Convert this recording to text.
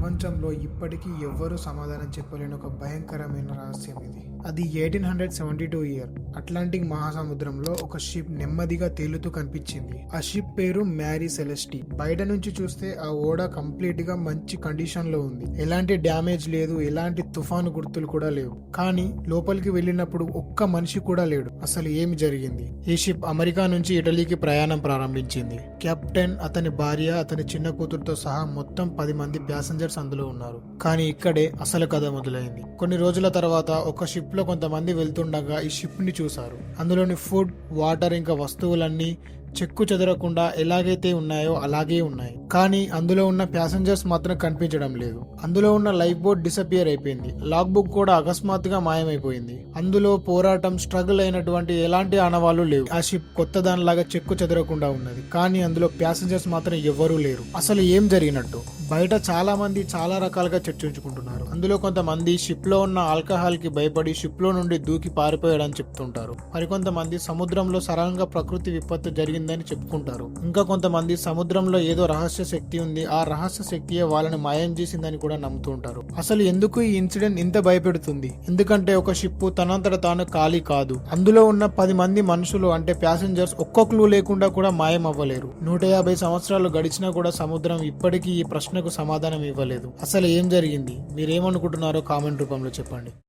ప్రపంచంలో ఇప్పటికీ ఎవ్వరూ సమాధానం చెప్పలేని ఒక భయంకరమైన రహస్యం ఇది. అది 1872 ఇయర్ అట్లాంటిక్ మహాసముద్రంలో ఒక షిప్ నెమ్మదిగా తేలుతూ కనిపించింది. ఆ షిప్ పేరు మ్యారీ సెలెస్టీ. బయట నుంచి చూస్తే ఆ ఓడ కంప్లీట్ గా మంచి కండిషన్ లో ఉంది. ఎలాంటి డ్యామేజ్ లేదు, ఎలాంటి తుఫాను గుర్తులు కూడా లేవు. కానీ లోపలికి వెళ్ళినప్పుడు ఒక్క మనిషి కూడా లేడు. అసలు ఏమి జరిగింది? ఈ షిప్ అమెరికా నుంచి ఇటలీకి ప్రయాణం ప్రారంభించింది. కెప్టెన్, అతని భార్య, అతని చిన్న కూతురుతో సహా మొత్తం 10 మంది ప్యాసింజర్స్ అందులో ఉన్నారు. కానీ ఇక్కడే అసలు కథ మొదలైంది. కొన్ని రోజుల తర్వాత ఒక షిప్ లో కొంతమంది వెళ్తుండగా ఈ షిప్ ని చూశారు. అందులోని ఫుడ్, వాటర్ ఇంకా వస్తువులన్నీ చెక్కు చెదరకుండా ఎలాగైతే ఉన్నాయో అలాగే ఉన్నాయి. కానీ అందులో ఉన్న ప్యాసింజర్స్ మాత్రం కనిపించడం లేదు. అందులో ఉన్న లైఫ్ బోట్ డిసపియర్ అయిపోయింది. లాగ్ బుక్ కూడా అకస్మాత్తుగా మాయమైపోయింది. అందులో పోరాటం, స్ట్రగుల్ అయినటువంటి ఎలాంటి ఆనవాళ్లు లేవు. ఆ షిప్ కొత్త దానిలాగా చెక్కు చెదరకుండా ఉన్నది. కానీ అందులో ప్యాసింజర్స్ మాత్రం ఎవ్వరూ లేరు. అసలు ఏం జరిగినట్టు? బయట చాలా మంది చాలా రకాలుగా చర్చించుకుంటున్నారు. అందులో కొంతమంది షిప్ లో ఉన్న ఆల్కహాల్ కి భయపడి షిప్ లో నుండి దూకి పారిపోయాడని చెప్తుంటారు. మరికొంతమంది సముద్రంలో సడన్గా ప్రకృతి విపత్తు జరిగిందని చెప్పుకుంటారు. ఇంకా కొంతమంది సముద్రంలో ఏదో రహస్య శక్తి ఉంది, ఆ రహస్య శక్తియే వాళ్ళని మాయం చేసిందని కూడా నమ్ముతుంటారు. అసలు ఎందుకు ఈ ఇన్సిడెంట్ ఇంత భయపెడుతుంది? ఎందుకంటే ఒక షిప్ తనంతట తాను ఖాళీ కాదు. అందులో ఉన్న 10 మంది మనుషులు అంటే ప్యాసింజర్స్ ఒక్క క్లూ లేకుండా కూడా మాయం అవ్వలేరు. 150 సంవత్సరాలు గడిచినా కూడా సముద్రం ఇప్పటికీ ఈ ప్రశ్నకు సమాధానం ఇవ్వలేదు. అసలు ఏం జరిగింది? మీరేమనుకుంటున్నారో కామెంట్ రూపంలో చెప్పండి.